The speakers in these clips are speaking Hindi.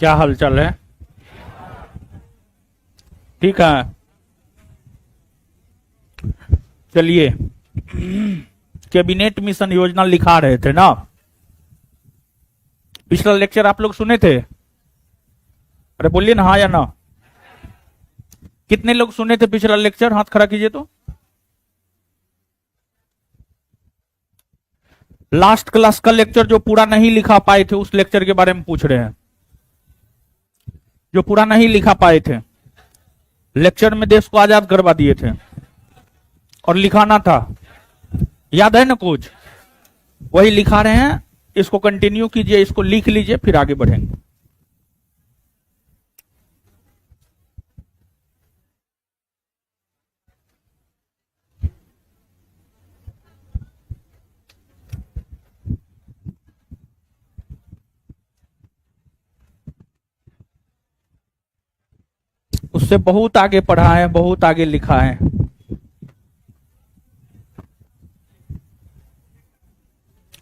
क्या हालचाल है? ठीक है। चलिए, कैबिनेट मिशन योजना लिखा रहे थे ना। पिछला लेक्चर आप लोग सुने थे? अरे बोलिए ना, हाँ या ना। कितने लोग सुने थे पिछला लेक्चर? हाथ खड़ा कीजिए तो। लास्ट क्लास का लेक्चर जो पूरा नहीं लिखा पाए थे, उस लेक्चर के बारे में पूछ रहे हैं। जो पूरा नहीं लिखा पाए थे, लेक्चर में देश को आजाद करवा दिए थे और लिखाना था। याद है ना कुछ? वही लिखा रहे हैं। इसको कंटिन्यू कीजिए, इसको लिख लीजिए, फिर आगे बढ़ेंगे। उससे बहुत आगे पढ़ा है, बहुत आगे लिखा है।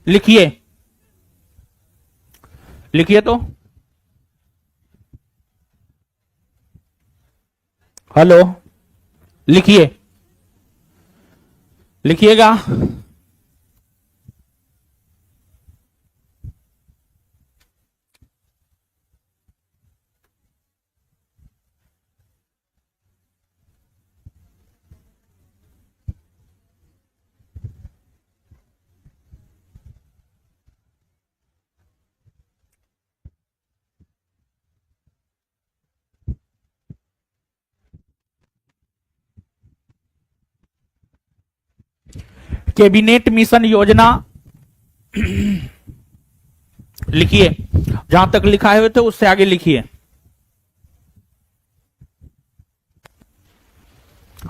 लिखिए, लिखिए तो। हेलो, लिखिए, लिखिएगा। कैबिनेट मिशन योजना लिखिए। जहां तक लिखाए हुए थे उससे आगे लिखिए।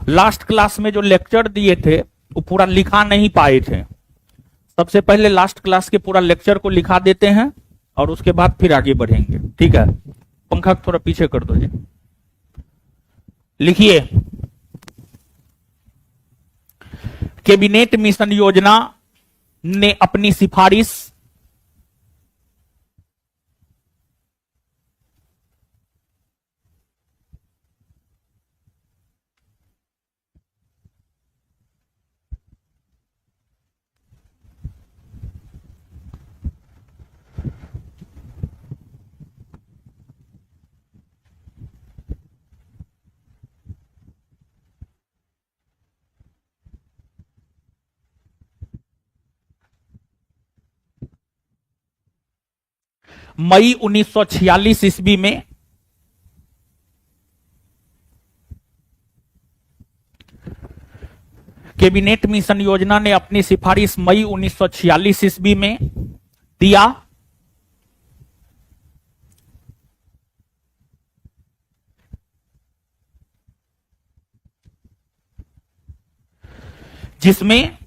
लास्ट क्लास में जो लेक्चर दिए थे वो पूरा लिखा नहीं पाए थे। सबसे पहले लास्ट क्लास के पूरा लेक्चर को लिखा देते हैं और उसके बाद फिर आगे बढ़ेंगे। ठीक है? पंखा थोड़ा पीछे कर दो जी। लिखिए, कैबिनेट मिशन योजना ने अपनी सिफारिश मई 1946 ईस्वी में कैबिनेट मिशन योजना ने अपनी सिफारिश मई 1946 ईस्वी में दिया, जिसमें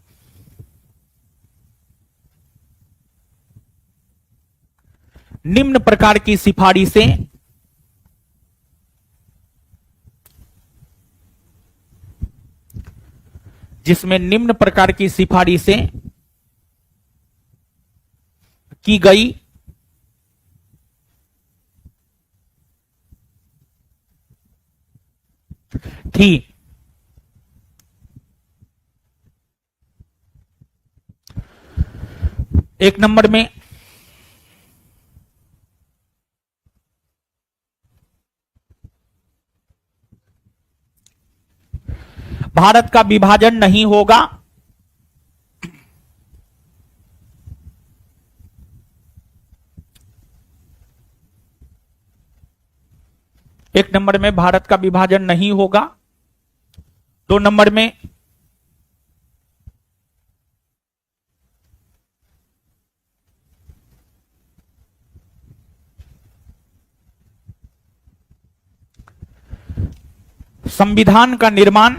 निम्न प्रकार की सिफारिशें की गई थी। एक नंबर में भारत का विभाजन नहीं होगा। एक नंबर में भारत का विभाजन नहीं होगा। दो नंबर में संविधान का निर्माण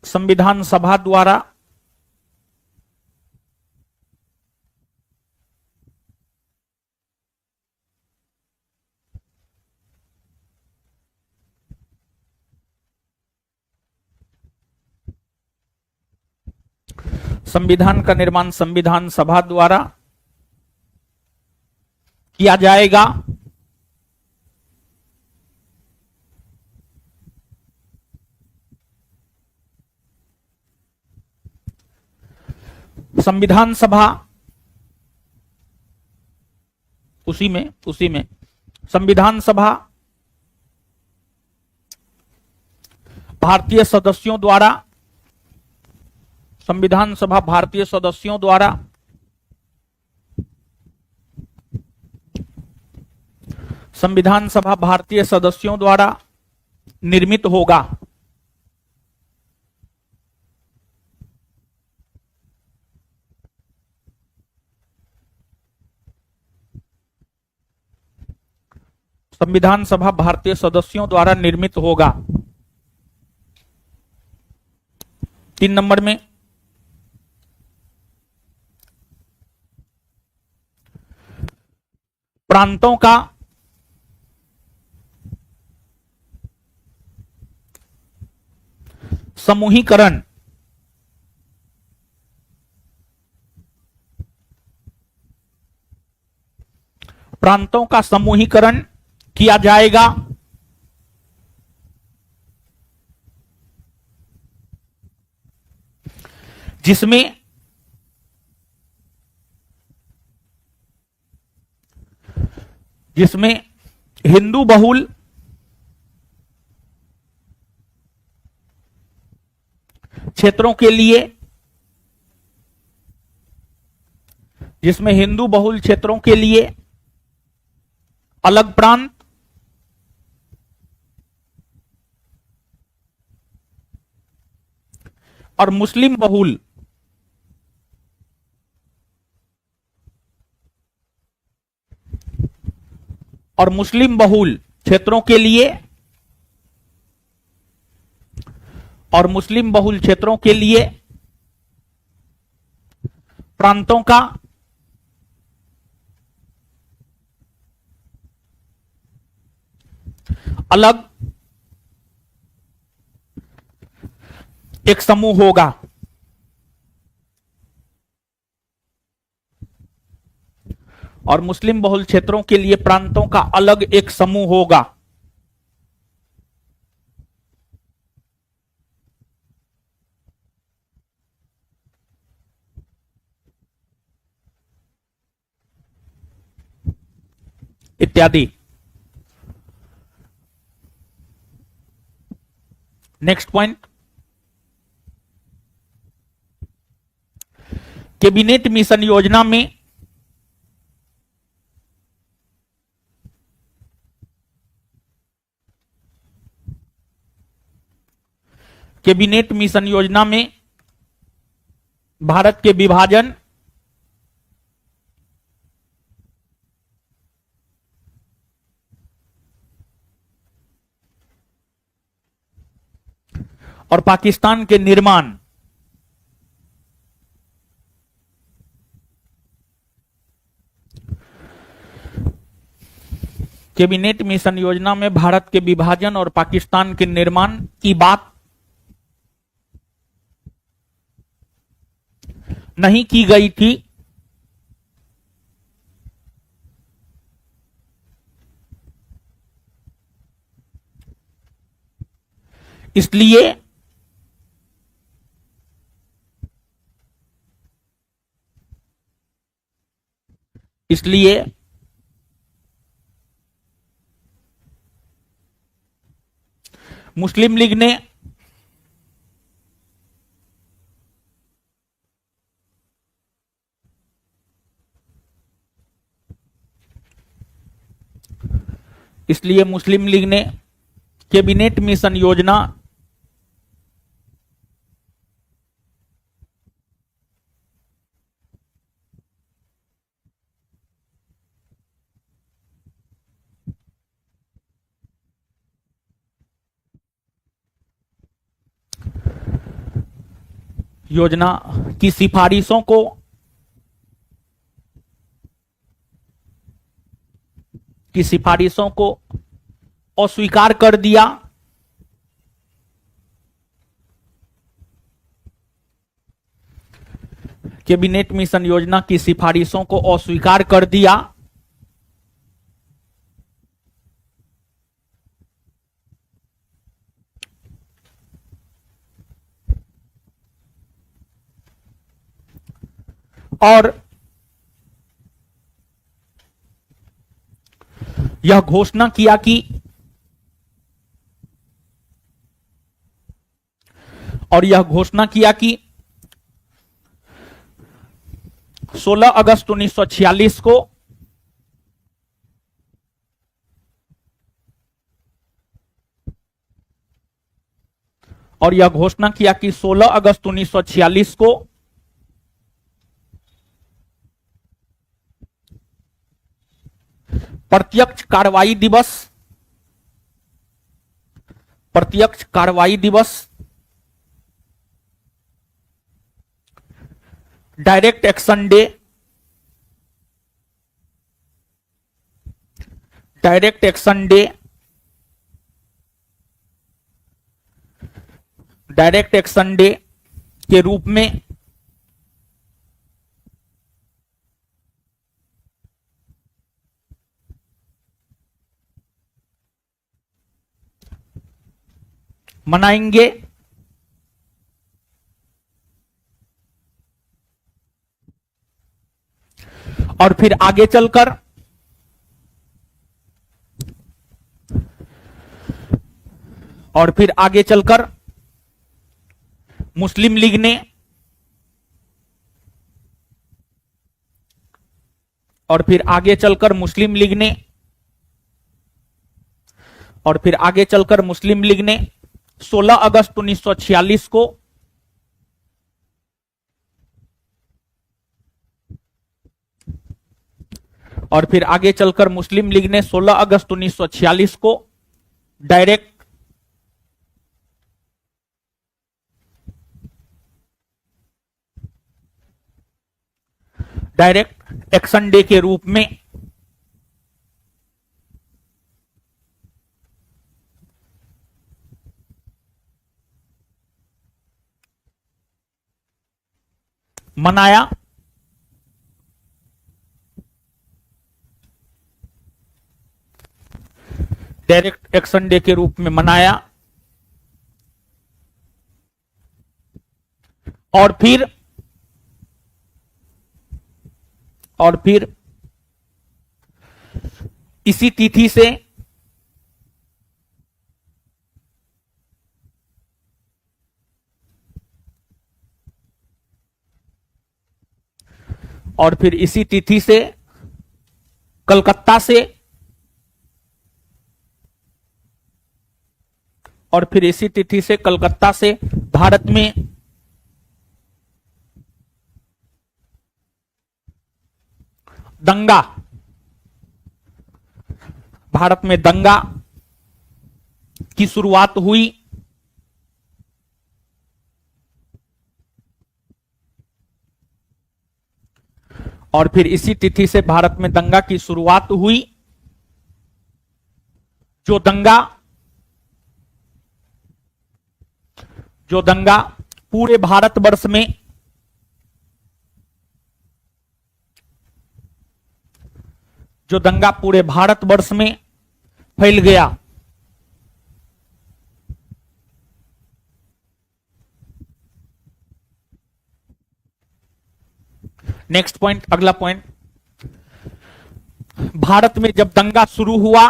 संविधान सभा द्वारा संविधान का निर्माण संविधान सभा द्वारा किया जाएगा। संविधान सभा उसी में संविधान सभा भारतीय सदस्यों द्वारा, संविधान सभा भारतीय सदस्यों द्वारा संविधान सभा भारतीय सदस्यों द्वारा निर्मित होगा। संविधान सभा भारतीय सदस्यों द्वारा निर्मित होगा। 3 नंबर में प्रांतों का समूहीकरण किया जाएगा। जिसमें हिंदू बहुल क्षेत्रों के लिए, अलग प्रांत और मुस्लिम बहुल क्षेत्रों के लिए प्रांतों का अलग एक समूह होगा। और मुस्लिम बहुल क्षेत्रों के लिए प्रांतों का अलग एक समूह होगा। इत्यादि। नेक्स्ट पॉइंट, कैबिनेट मिशन योजना में भारत के विभाजन और पाकिस्तान के निर्माण कैबिनेट मिशन योजना में भारत के विभाजन और पाकिस्तान के निर्माण की बात नहीं की गई थी। इसलिए मुस्लिम लीग ने कैबिनेट मिशन योजना की सिफारिशों को अस्वीकार कर दिया। कैबिनेट मिशन योजना की सिफारिशों को अस्वीकार कर दिया। और यह घोषणा किया कि 16 अगस्त 1946 को और यह घोषणा किया कि 16 अगस्त 1946 को प्रत्यक्ष कार्रवाई दिवस डायरेक्ट एक्शन डे के रूप में मनाएंगे। और फिर आगे चलकर मुस्लिम लीग ने और फिर आगे चलकर मुस्लिम लीग ने 16 अगस्त 1946 को और फिर आगे चलकर मुस्लिम लीग ने 16 अगस्त 1946 को डायरेक्ट एक्शन डे के रूप में मनाया। डायरेक्ट एक्शन डे के रूप में मनाया। और फिर इसी तिथि से कलकत्ता से भारत में दंगा की शुरुआत हुई। और फिर इसी तिथि से भारत में दंगा की शुरुआत हुई, जो दंगा पूरे भारतवर्ष में फैल गया। नेक्स्ट पॉइंट, अगला पॉइंट, भारत में जब दंगा शुरू हुआ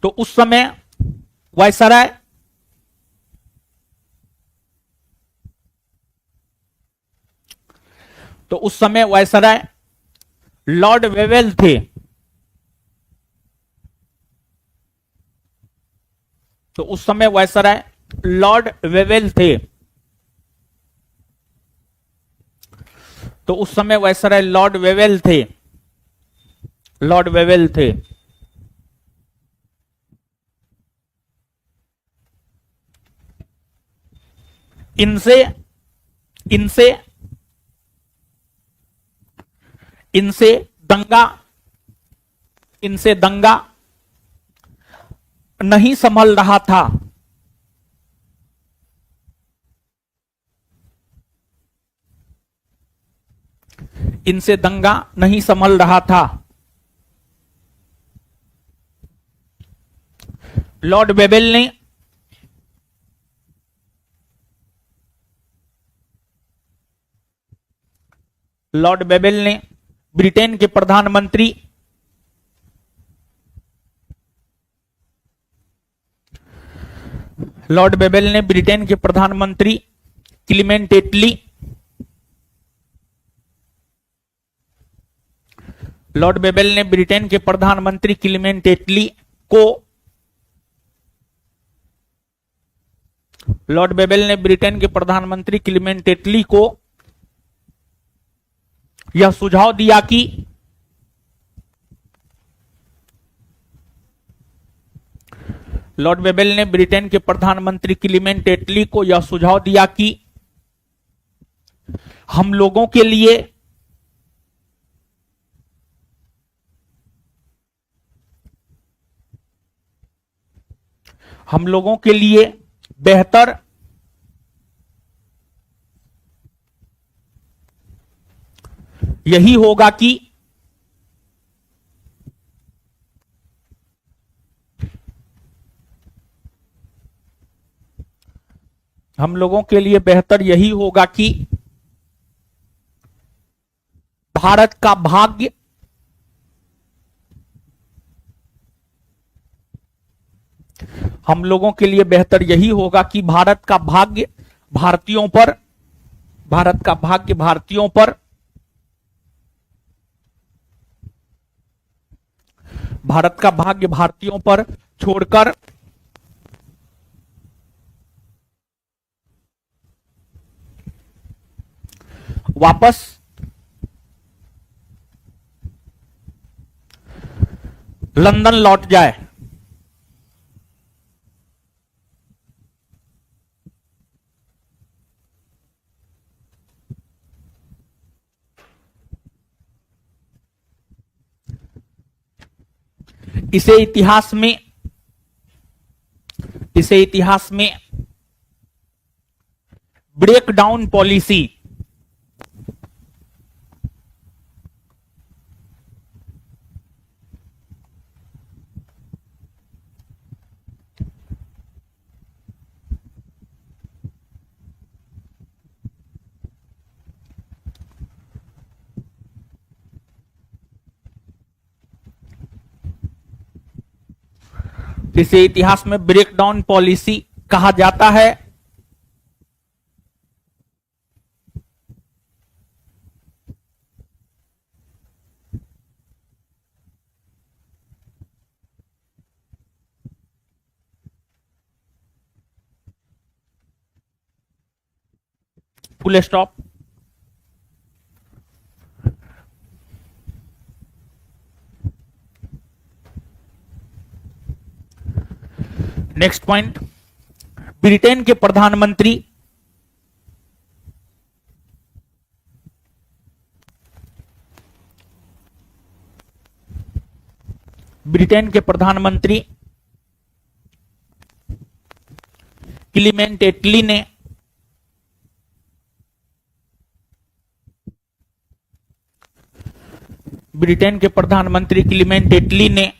तो उस समय वायसराय लॉर्ड वेवेल थे। लॉर्ड वेवेल थे। इनसे इनसे इनसे दंगा इनसे दंगा नहीं संभल रहा था। इनसे दंगा नहीं संभल रहा था। लॉर्ड वेवेल ने ब्रिटेन के प्रधानमंत्री क्लीमेंट एटली को यह सुझाव दिया कि हम लोगों के लिए बेहतर यही होगा कि भारत का भाग्य भारतीयों पर छोड़कर वापस लंदन लौट जाए। इसे इतिहास में ब्रेकडाउन पॉलिसी कहा जाता है। Full stop. Next point, Britain के प्रधानमंत्री क्लीमेंट एटली ने ब्रिटेन के प्रधानमंत्री क्लीमेंट एटली ने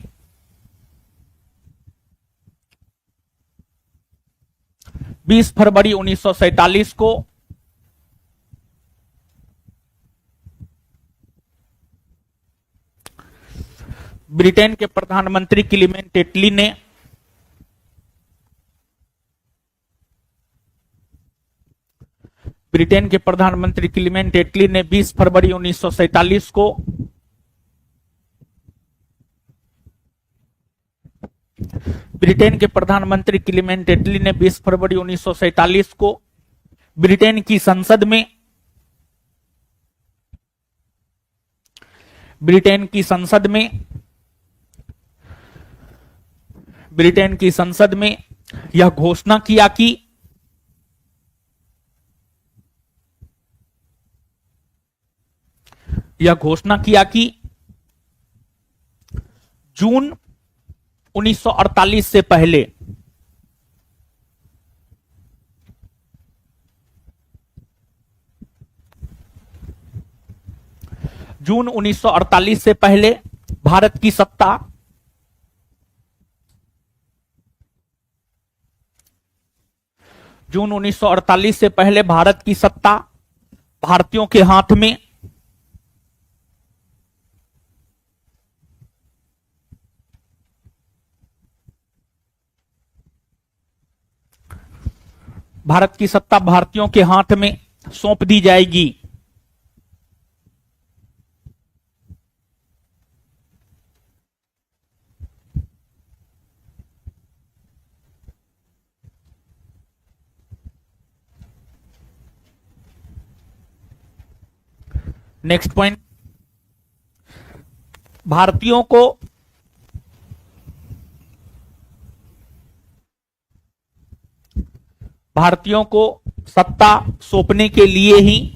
20 फरवरी 1947 को ब्रिटेन के प्रधानमंत्री क्लीमेंट एटली ने ब्रिटेन के प्रधानमंत्री क्लीमेंट एटली ने 20 फरवरी 1947 को ब्रिटेन के प्रधानमंत्री क्लीमेंट एटली ने 20 फरवरी 1947 को ब्रिटेन की संसद में ब्रिटेन की संसद में यह घोषणा किया कि जून 1948 से पहले भारत की सत्ता भारतीयों के हाथ में सौंप दी जाएगी। नेक्स्ट पॉइंट, भारतीयों को सत्ता सौंपने के लिए ही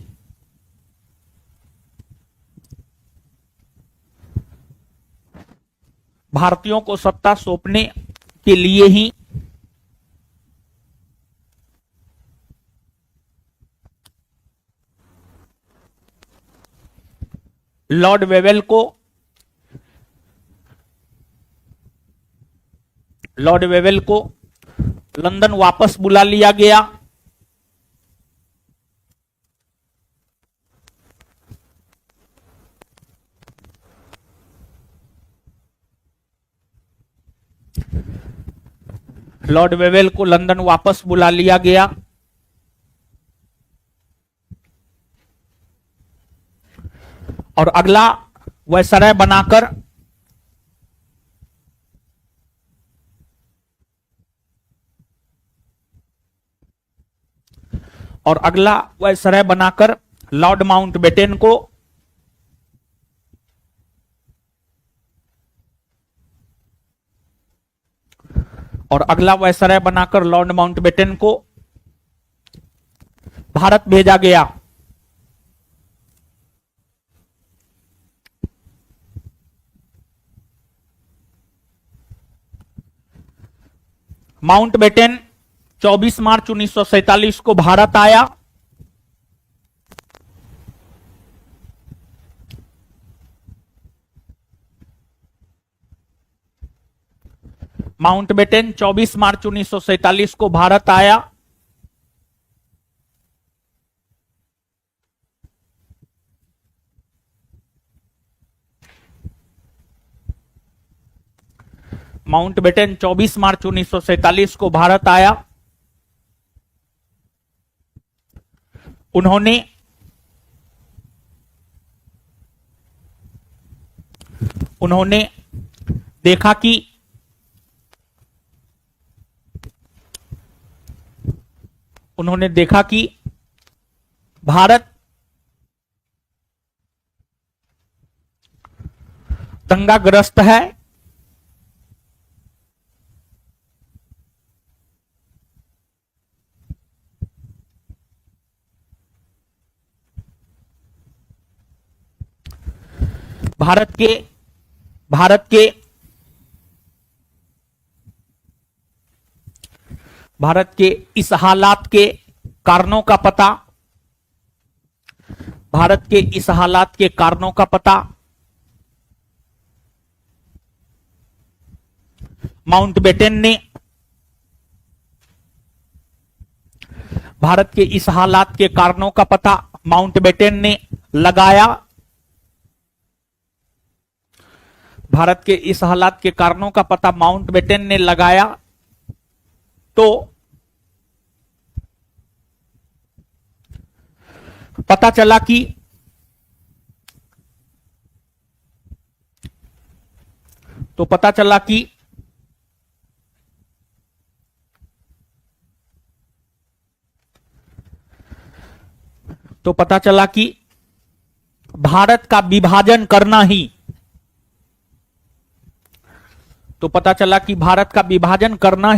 लॉर्ड वेवेल को लंदन वापस बुला लिया गया। लॉर्ड वेवेल को लंदन वापस बुला लिया गया और अगला वायसराय बनाकर लॉर्ड माउंटबेटन को भारत भेजा गया। माउंटबेटन 24 मार्च 1947 को भारत आया। माउंटबेटन 24 मार्च 1947 को भारत आया। माउंटबेटन 24 मार्च 1947 को भारत आया। उन्होंने देखा कि भारत दंगाग्रस्त है। भारत के इस हालात के कारणों का पता माउंटबेटन ने लगाया। भारत के इस हालात के कारणों का पता माउंटबेटन ने लगाया तो पता चला कि भारत का विभाजन करना ही तो पता चला कि भारत का विभाजन करना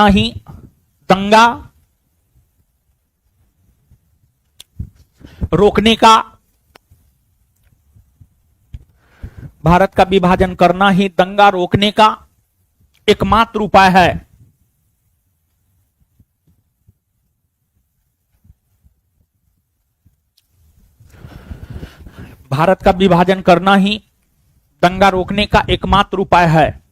ही दंगा रोकने का भारत का विभाजन करना ही दंगा रोकने का एकमात्र उपाय है। भारत का विभाजन करना ही दंगा रोकने का एकमात्र उपाय है।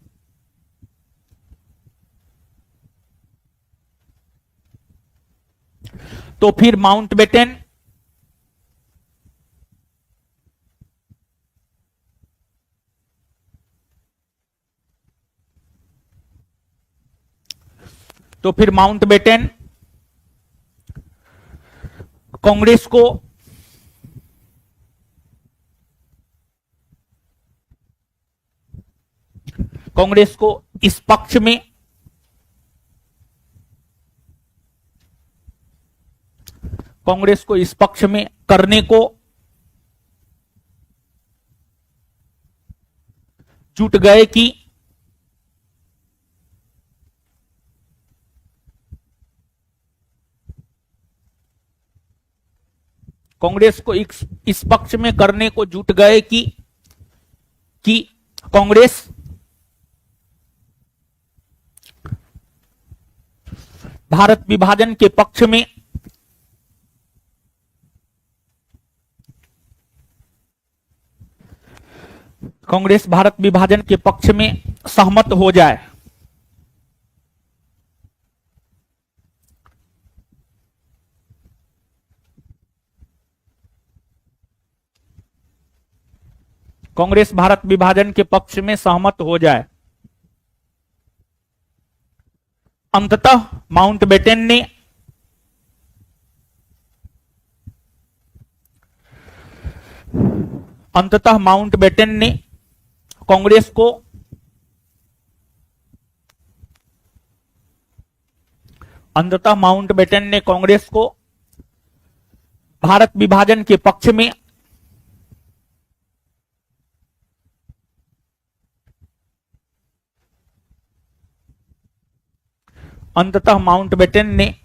तो फिर माउंटबेटन कांग्रेस को इस पक्ष में करने को जुट गए कि कांग्रेस भारत विभाजन के पक्ष में सहमत हो जाए। कांग्रेस भारत विभाजन के पक्ष में सहमत हो जाए। अंततः माउंटबेटन ने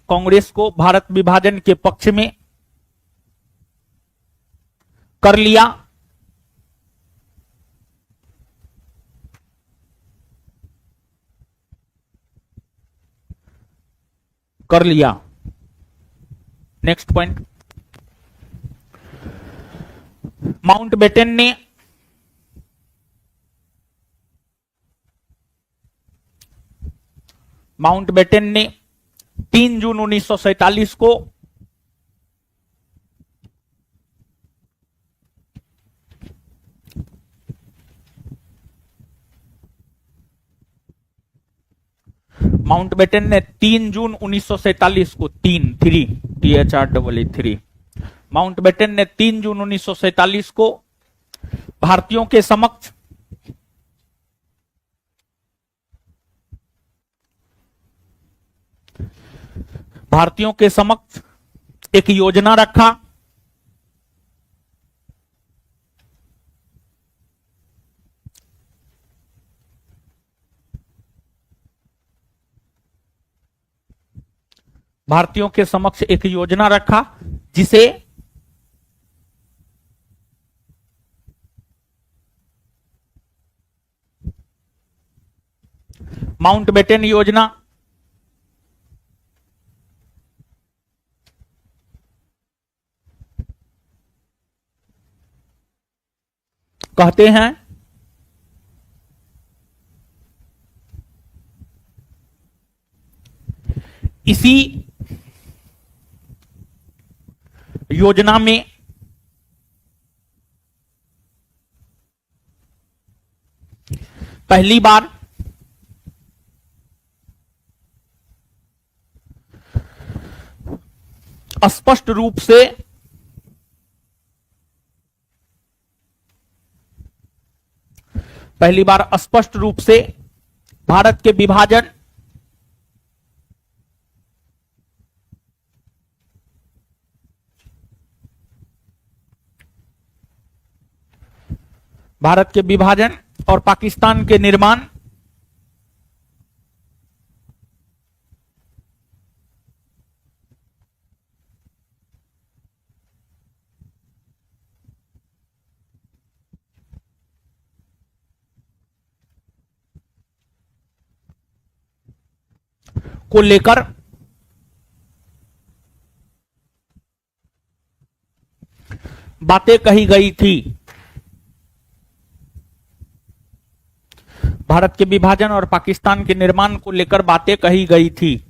कांग्रेस को भारत विभाजन के पक्ष में कर लिया। नेक्स्ट पॉइंट, माउंटबेटन ने 3 जून 1947 को माउंटबेटन ने 3 जून 1947 को 3 माउंटबेटन ने 3 जून 1947 को भारतीयों के समक्ष एक योजना रखा। जिसे माउंटबेटन योजना कहते हैं। इसी योजना में पहली बार स्पष्ट रूप से भारत के विभाजन भारत के विभाजन और पाकिस्तान के निर्माण को लेकर बातें कही गई थी। भारत के विभाजन और पाकिस्तान के निर्माण को लेकर बातें कही गई थी।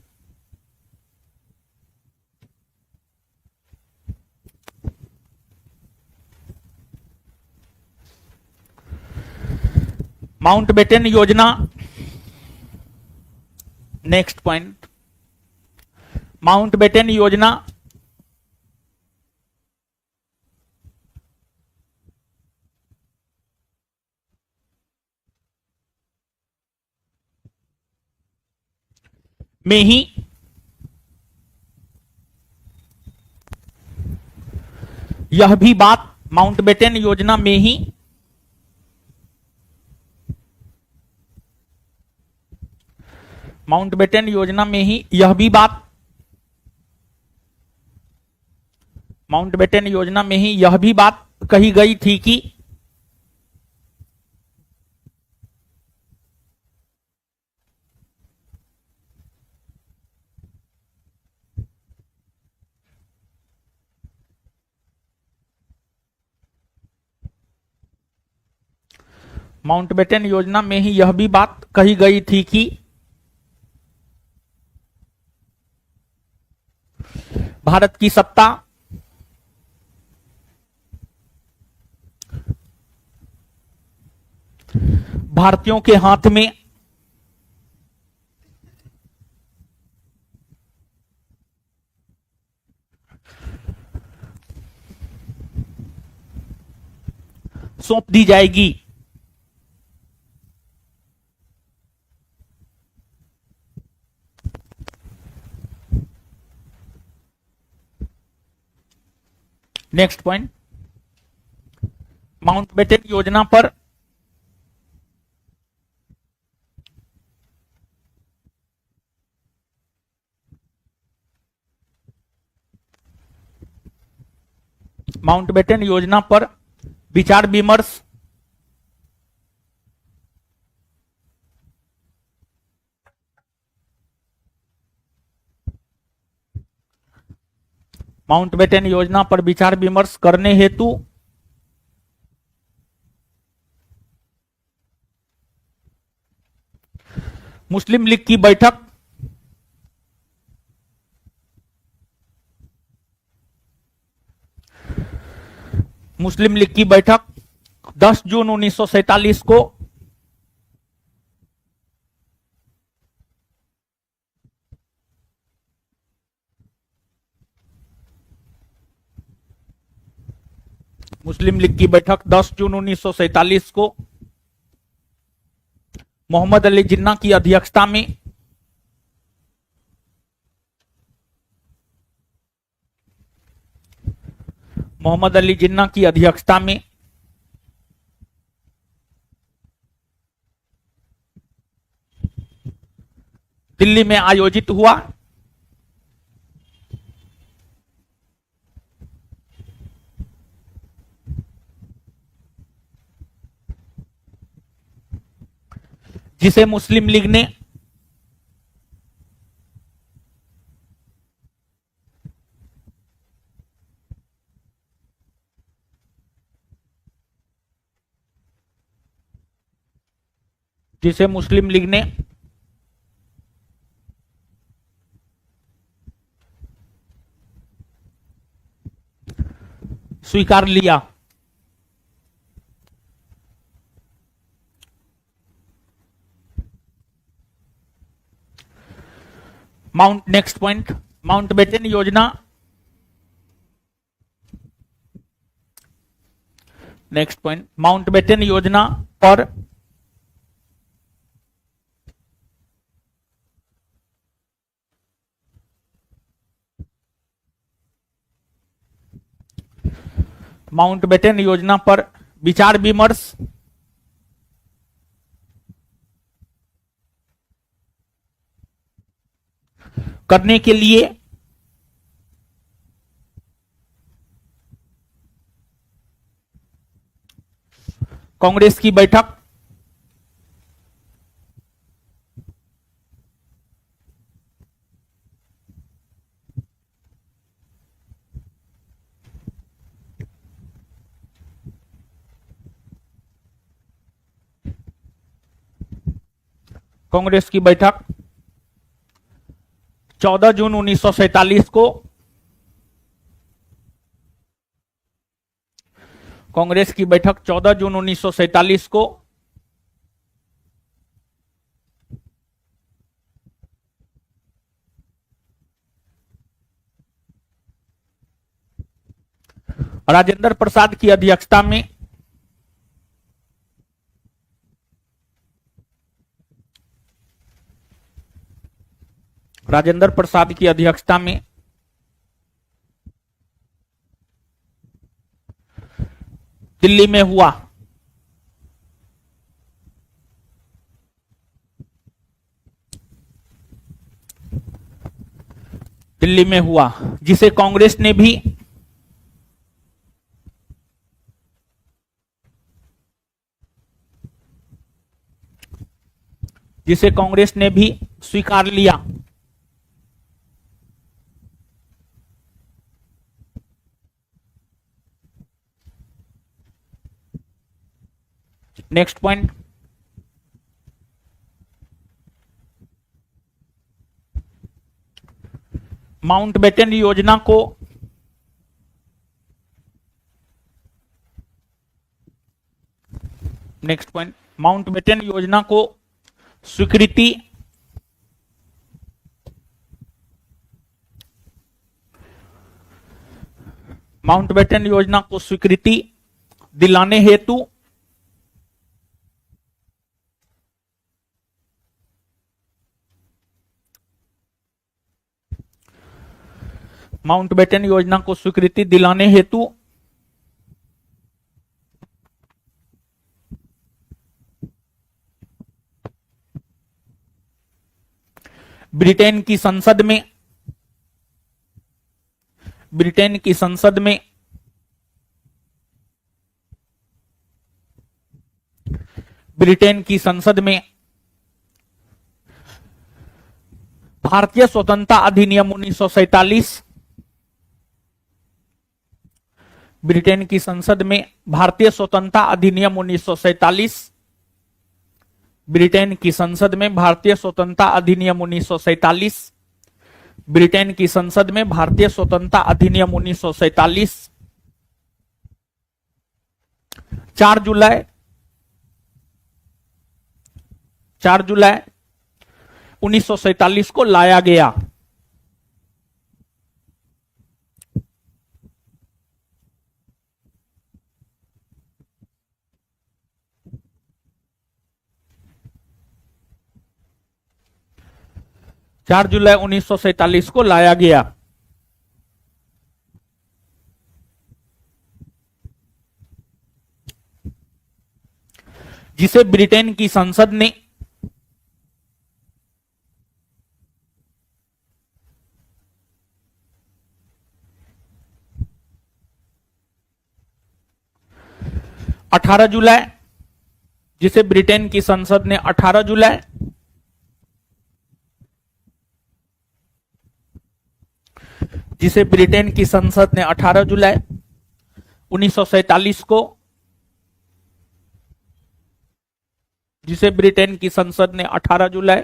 माउंटबेटन योजना, नेक्स्ट पॉइंट, माउंटबेटन योजना में ही यह भी बात, माउंटबेटन योजना में ही माउंटबेटन योजना में ही यह भी बात, माउंटबेटन योजना में ही यह भी बात कही गई थी कि माउंटबेटन योजना में ही यह भी बात कही गई थी कि भारत की सत्ता भारतीयों के हाथ में सौंप दी जाएगी। नेक्स्ट पॉइंट, माउंटबेटन योजना पर माउंटबेटन योजना पर विचार विमर्श माउंटबेटन योजना पर विचार विमर्श करने हेतु मुस्लिम लीग की बैठक मुस्लिम लीग की बैठक 10 जून 1947 को मुस्लिम लीग की बैठक 10 जून 1947 को मोहम्मद अली जिन्ना की अध्यक्षता में मोहम्मद अली जिन्ना की अध्यक्षता में दिल्ली में आयोजित हुआ। जिसे मुस्लिम लीग ने स्वीकार लिया। नेक्स्ट पॉइंट, माउंटबेटन योजना, नेक्स्ट पॉइंट, माउंटबेटन योजना पर माउंटबेटन योजना पर विचार विमर्श करने के लिए कांग्रेस की बैठक कांग्रेस की बैठक 14 जून 1947 को कांग्रेस की बैठक 14 जून 1947 को राजेंद्र प्रसाद की अध्यक्षता में राजेंद्र प्रसाद की अध्यक्षता में दिल्ली में हुआ। दिल्ली में हुआ जिसे कांग्रेस ने भी स्वीकार लिया। नेक्स्ट पॉइंट, माउंटबेटन योजना को माउंटबेटन योजना को स्वीकृति माउंटबेटन योजना को स्वीकृति दिलाने हेतु माउंटबेटन योजना को स्वीकृति दिलाने हेतु ब्रिटेन की संसद में भारतीय स्वतंत्रता अधिनियम 1947 ब्रिटेन की संसद में भारतीय स्वतंत्रता अधिनियम 1947 ब्रिटेन की संसद में भारतीय स्वतंत्रता अधिनियम 1947 ब्रिटेन की संसद में भारतीय स्वतंत्रता अधिनियम 1947 4 जुलाई 1947 को लाया गया। चार जुलाई 1947 को लाया गया। जिसे ब्रिटेन की संसद ने जिसे ब्रिटेन की संसद ने 18 जुलाई जिसे ब्रिटेन की संसद ने 18 जुलाई 1947 को जिसे ब्रिटेन की संसद ने 18 जुलाई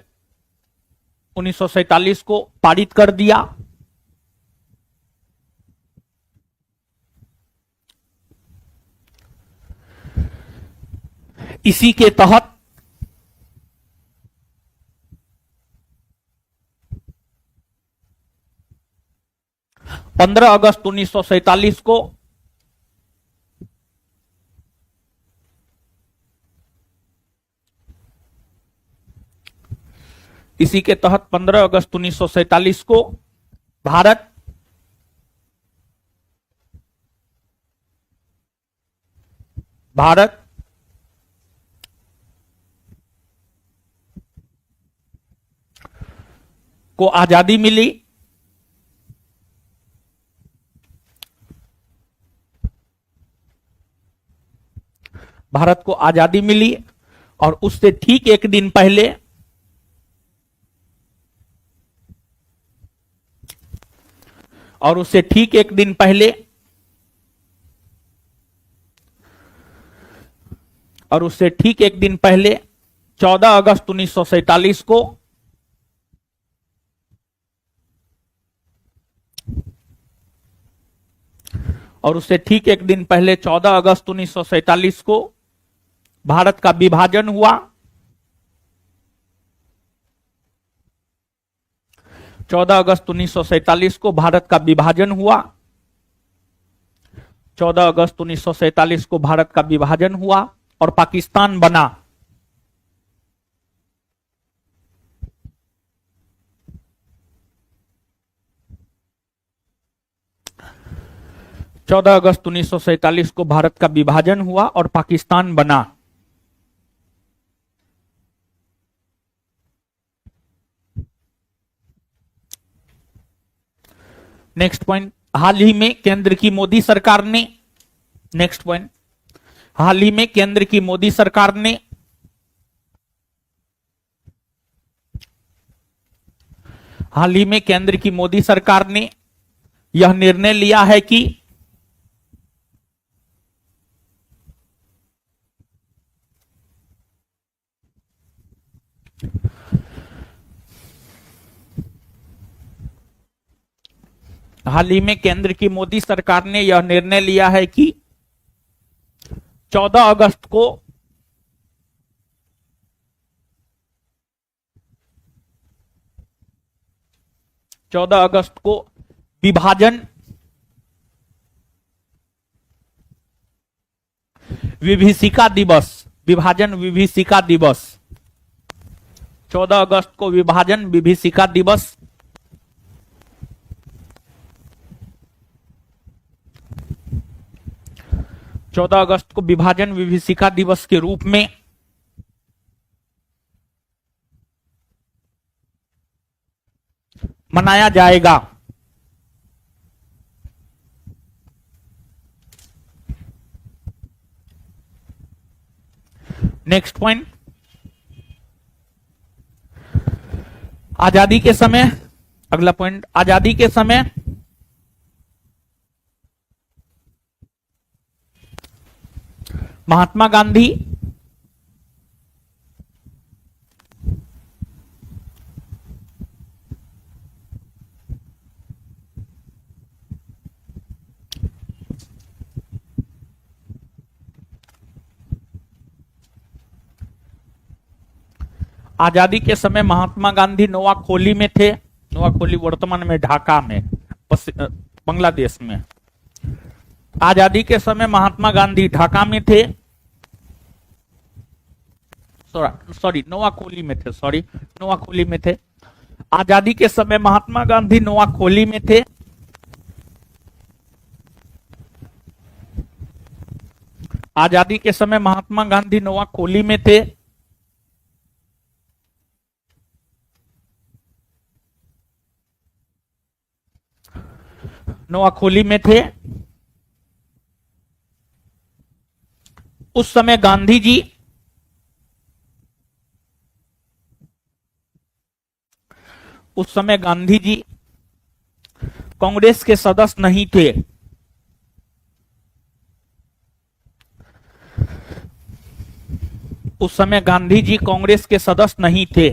1947 को पारित कर दिया। इसी के तहत अगस्त 1947 को इसी के तहत 15 अगस्त 1947 को भारत को आजादी मिली, भारत को आजादी मिली और उससे ठीक एक दिन पहले और उससे ठीक एक दिन पहले और उससे ठीक एक दिन पहले 14 अगस्त 1947 को और उससे ठीक एक दिन पहले 14 अगस्त 1947 को भारत का विभाजन हुआ। 14 अगस्त 1947 को भारत का विभाजन हुआ। 14 अगस्त 1947 को भारत का विभाजन हुआ और पाकिस्तान बना। चौदह अगस्त 1947 को भारत का विभाजन हुआ और पाकिस्तान बना। नेक्स्ट पॉइंट, हाल ही में केंद्र की मोदी सरकार ने, नेक्स्ट पॉइंट, हाल ही में केंद्र की मोदी सरकार ने हाल ही में केंद्र की मोदी सरकार ने यह निर्णय लिया है कि हाल ही में केंद्र की मोदी सरकार ने यह निर्णय लिया है कि 14 अगस्त को विभाजन विभीषिका दिवस, विभाजन विभीषिका दिवस, 14 अगस्त को विभाजन विभीषिका दिवस, चौदह अगस्त को विभाजन विभीषिका दिवस के रूप में मनाया जाएगा। नेक्स्ट पॉइंट, आजादी के समय, अगला पॉइंट, आजादी के समय महात्मा गांधी आजादी के समय महात्मा गांधी नोआखोली में थे। नोआखोली वर्तमान में ढाका में, बांग्लादेश में। आजादी के समय महात्मा गांधी ढाका में थे, सॉरी नोआखोली में थे, नोआखोली में थे। आजादी के समय महात्मा गांधी नोआखोली में थे। आजादी के समय महात्मा गांधी नोआखोली में थे। नोआखोली में थे। उस समय गांधी जी कांग्रेस के सदस्य नहीं थे। उस समय गांधी जी कांग्रेस के सदस्य नहीं थे।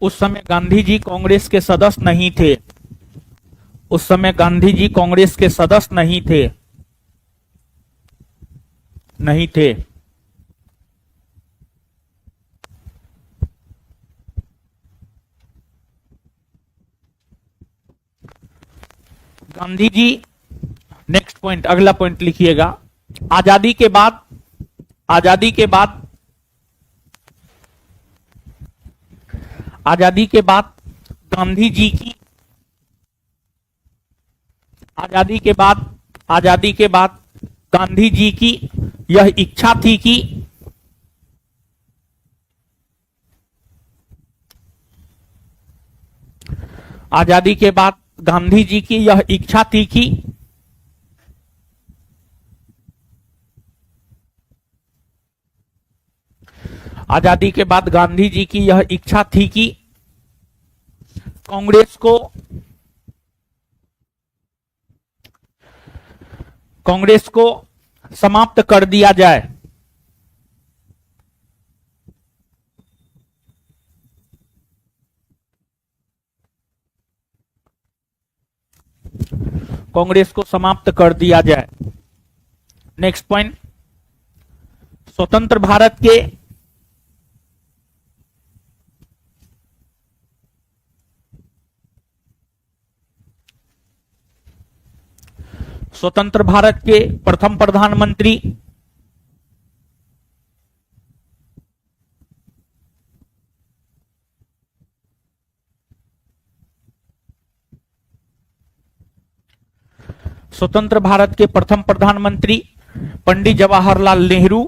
उस समय गांधी जी कांग्रेस के सदस्य नहीं थे। उस समय गांधी जी कांग्रेस के सदस्य नहीं थे। गांधी जी, नेक्स्ट पॉइंट, अगला पॉइंट लिखिएगा। आजादी के बाद गांधी जी की गांधी जी की यह इच्छा थी कि आजादी के बाद गांधी जी की यह इच्छा थी कि आजादी के बाद गांधी जी की यह इच्छा थी कि कांग्रेस को समाप्त कर दिया जाए। कांग्रेस को समाप्त कर दिया जाए। नेक्स्ट पॉइंट, स्वतंत्र भारत के प्रथम प्रधानमंत्री पंडित जवाहरलाल नेहरू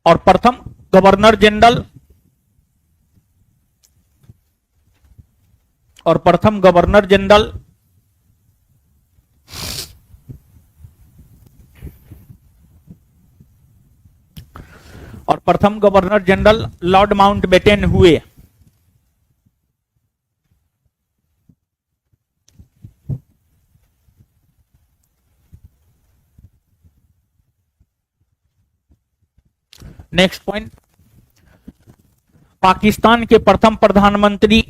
और प्रथम गवर्नर जनरल लॉर्ड माउंटबेटन हुए। नेक्स्ट पॉइंट, पाकिस्तान के प्रथम प्रधानमंत्री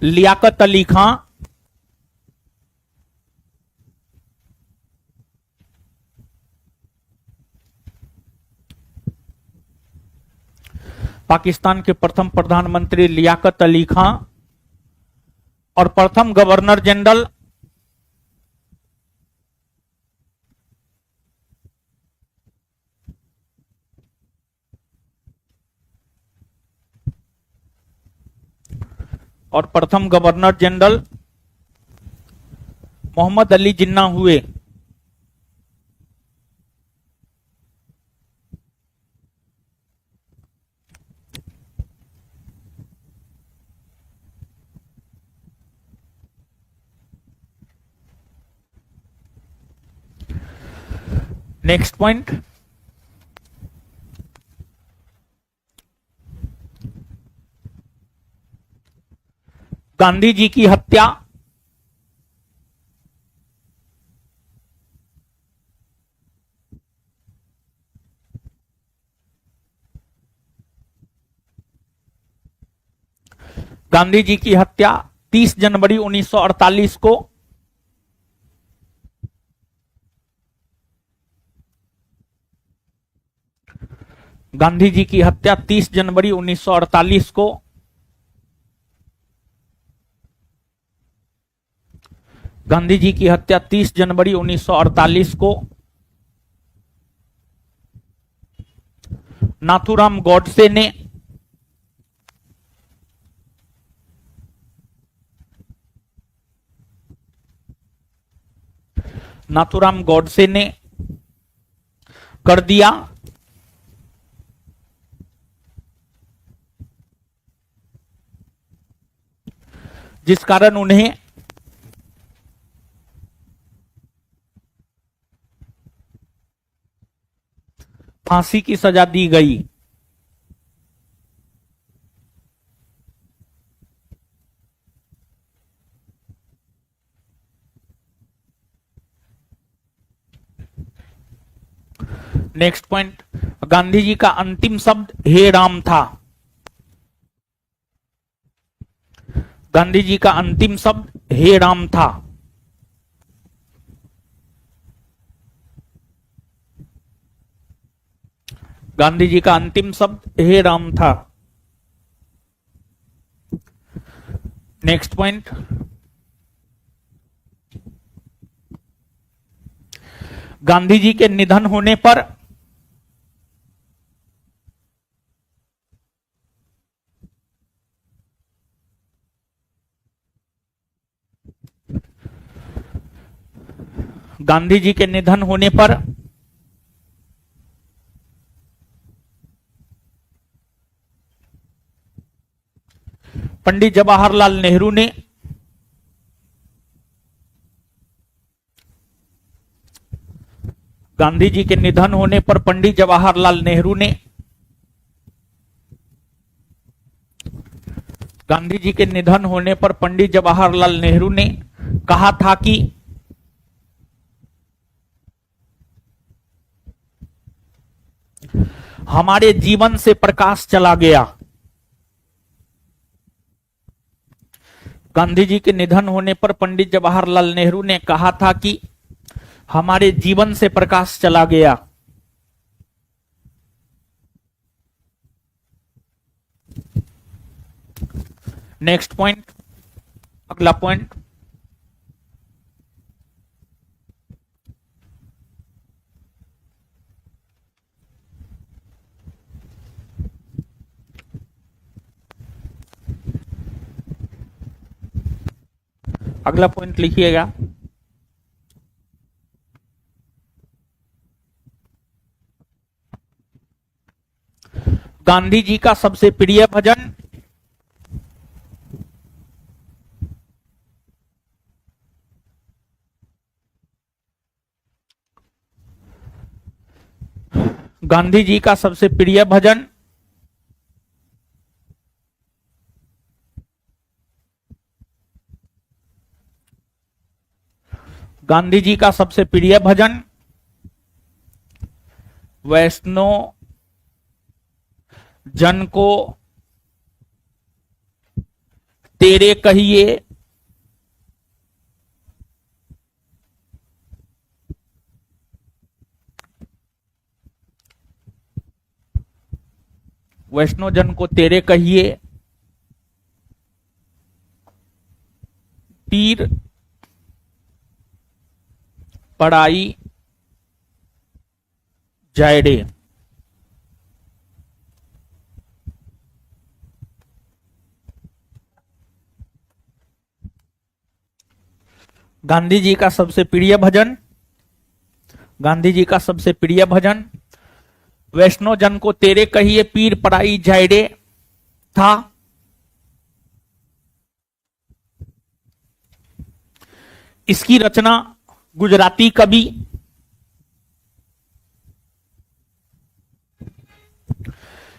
लियाकत अली खां और प्रथम गवर्नर जनरल मोहम्मद अली जिन्ना हुए। नेक्स्ट पॉइंट, गांधी जी की हत्या गांधी जी की हत्या 30 जनवरी 1948 को गांधी जी की हत्या 30 जनवरी 1948 को गांधी जी की हत्या 30 जनवरी 1948 को नाथूराम गॉडसे ने कर दिया, जिस कारण उन्हें फांसी की सजा दी गई। नेक्स्ट पॉइंट, गांधी जी का अंतिम शब्द हे राम था। गांधी जी का अंतिम शब्द हे राम था। गांधी जी का अंतिम शब्द हे राम था। नेक्स्ट पॉइंट, गांधी जी के निधन होने पर गांधी जी के निधन होने पर पंडित जवाहरलाल नेहरू ने गांधी जी के निधन होने पर पंडित जवाहरलाल नेहरू ने गांधी जी के निधन होने पर पंडित जवाहरलाल नेहरू ने कहा था कि हमारे जीवन से प्रकाश चला गया। गांधी जी के निधन होने पर पंडित जवाहरलाल नेहरू ने कहा था कि हमारे जीवन से प्रकाश चला गया। नेक्स्ट पॉइंट, अगला पॉइंट, अगला पॉइंट लिखिएगा। गांधी जी का सबसे प्रिय भजन गांधी जी का सबसे प्रिय भजन गांधी जी का सबसे प्रिय भजन वैष्णव जन को तेरे कहिए वैष्णव जन को तेरे कहिए पीर पढ़ाई जायडे। गांधी जी का सबसे प्रिय भजन गांधी जी का सबसे प्रिय भजन वैष्णव जन को तेरे कहिए पीर पढ़ाई जायडे था। इसकी रचना गुजराती कवि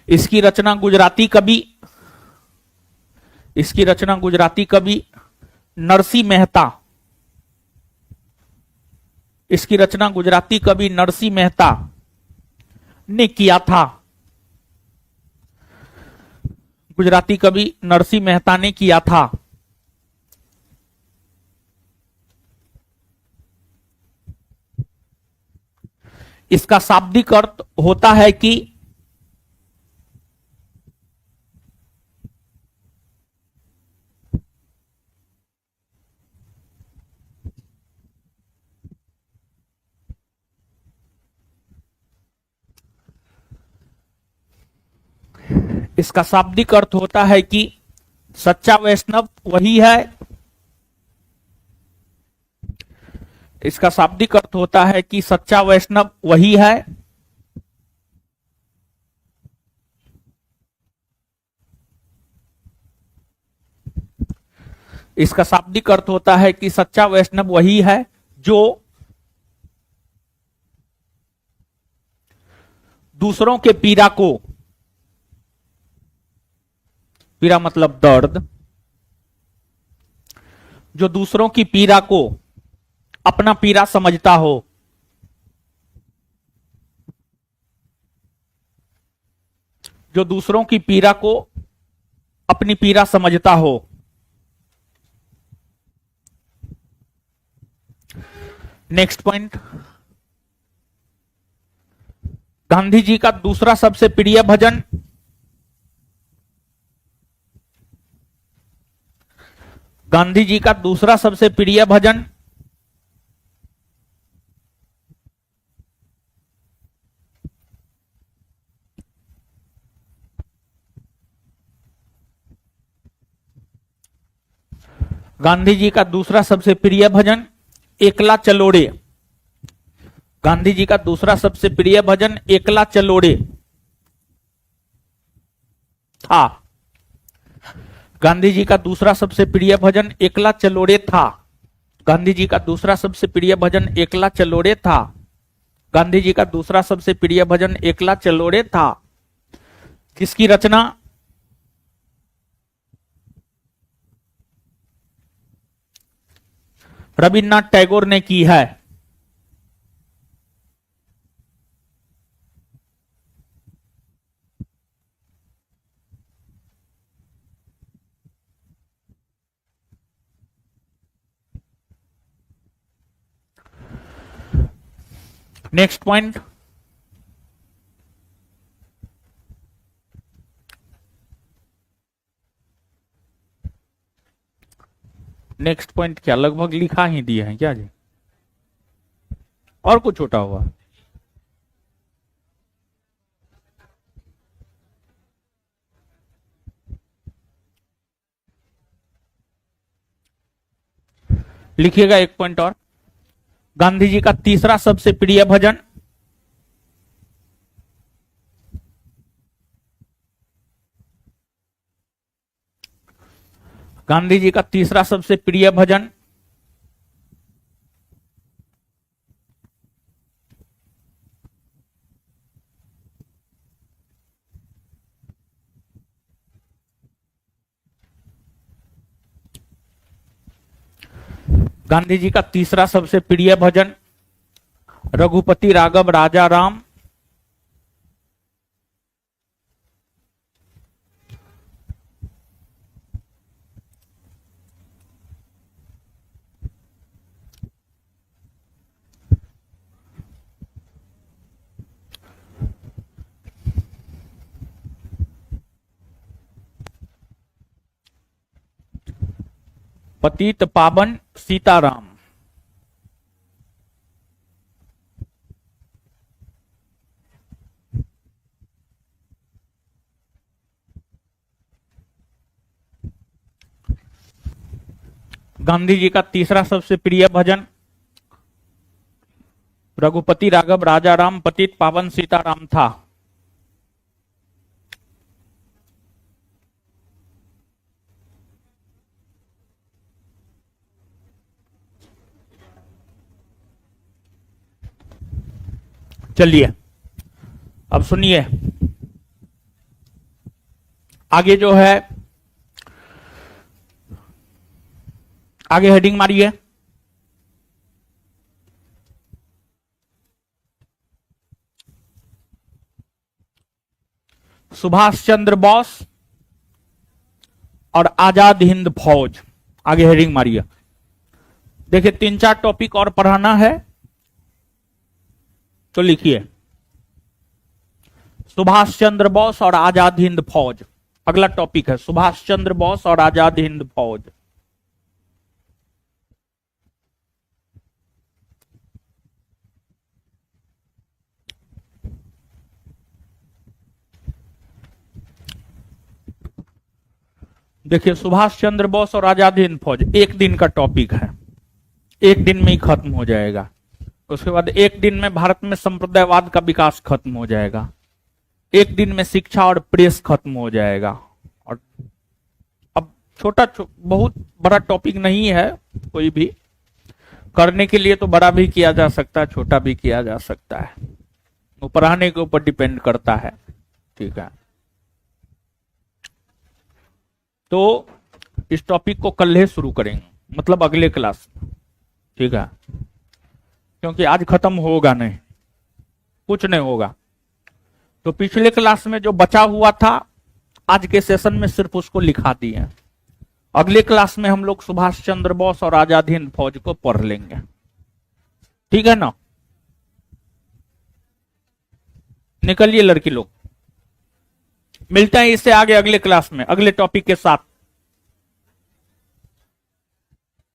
इसकी रचना गुजराती कवि नरसिंह मेहता इसकी रचना गुजराती कवि नरसिंह मेहता ने किया था। गुजराती कवि नरसिंह मेहता ने किया था। इसका शाब्दिक अर्थ होता है कि इसका शाब्दिक अर्थ होता है कि सच्चा वैष्णव वही है। इसका शाब्दिक अर्थ होता है कि सच्चा वैष्णव वही है इसका शाब्दिक अर्थ होता है कि सच्चा वैष्णव वही है जो दूसरों के पीड़ा मतलब दर्द, जो दूसरों की पीड़ा को अपना पीड़ा समझता हो, जो दूसरों की पीड़ा को अपनी पीड़ा समझता हो। नेक्स्ट पॉइंट, गांधी जी का दूसरा सबसे प्रिय भजन गांधी जी का दूसरा सबसे प्रिय भजन गांधी जी का दूसरा सबसे प्रिय भजन एकला चलोड़े। गांधी जी का दूसरा सबसे प्रिय भजन एकला चलोड़े था। गांधी जी का दूसरा सबसे प्रिय भजन एकला चलोड़े था। गांधी जी का दूसरा सबसे प्रिय भजन एकला चलोड़े था। गांधी जी का दूसरा सबसे प्रिय भजन एकला चलोड़े था। किसकी रचना? रविन्द्रनाथ टैगोर ने की है। नेक्स्ट पॉइंट, नेक्स्ट पॉइंट क्या लगभग लिखा ही दिए हैं क्या जी, और कुछ छोटा हुआ? लिखिएगा एक पॉइंट और। गांधी जी का तीसरा सबसे प्रिय भजन, गांधी जी का तीसरा सबसे प्रिय भजन गांधी जी का तीसरा सबसे प्रिय भजन रघुपति राघव राजा राम। पतित पावन सीताराम। गांधी जी का तीसरा सबसे प्रिय भजन रघुपति राघव राजा राम पतित पावन सीताराम था। चलिए अब सुनिए, आगे जो है, आगे हेडिंग मारिए। सुभाष चंद्र बोस और आजाद हिंद फौज। आगे हेडिंग मारिए। देखिए 3-4 टॉपिक और पढ़ाना है तो लिखिए सुभाष चंद्र बोस और आजाद हिंद फौज। अगला टॉपिक है सुभाष चंद्र बोस और आजाद हिंद फौज। देखिए सुभाष चंद्र बोस और आजाद हिंद फौज एक दिन का टॉपिक है, एक दिन में ही खत्म हो जाएगा। उसके बाद एक दिन में भारत में संप्रदायवाद का विकास खत्म हो जाएगा, एक दिन में शिक्षा और प्रेस खत्म हो जाएगा। और अब बहुत बड़ा टॉपिक नहीं है, कोई भी करने के लिए तो बड़ा भी किया जा सकता है, छोटा भी किया जा सकता है, वो पढ़ाने के ऊपर डिपेंड करता है। ठीक है, तो इस टॉपिक को कल ही शुरू करेंगे, मतलब अगले क्लास में। ठीक है, क्योंकि आज खत्म होगा नहीं, कुछ नहीं होगा। तो पिछले क्लास में जो बचा हुआ था आज के सेशन में सिर्फ उसको लिखा दिए। अगले क्लास में हम लोग सुभाष चंद्र बोस और आजाद हिंद फौज को पढ़ लेंगे। ठीक है ना? निकलिए लड़की लोग, मिलते हैं इससे आगे अगले क्लास में अगले टॉपिक के साथ।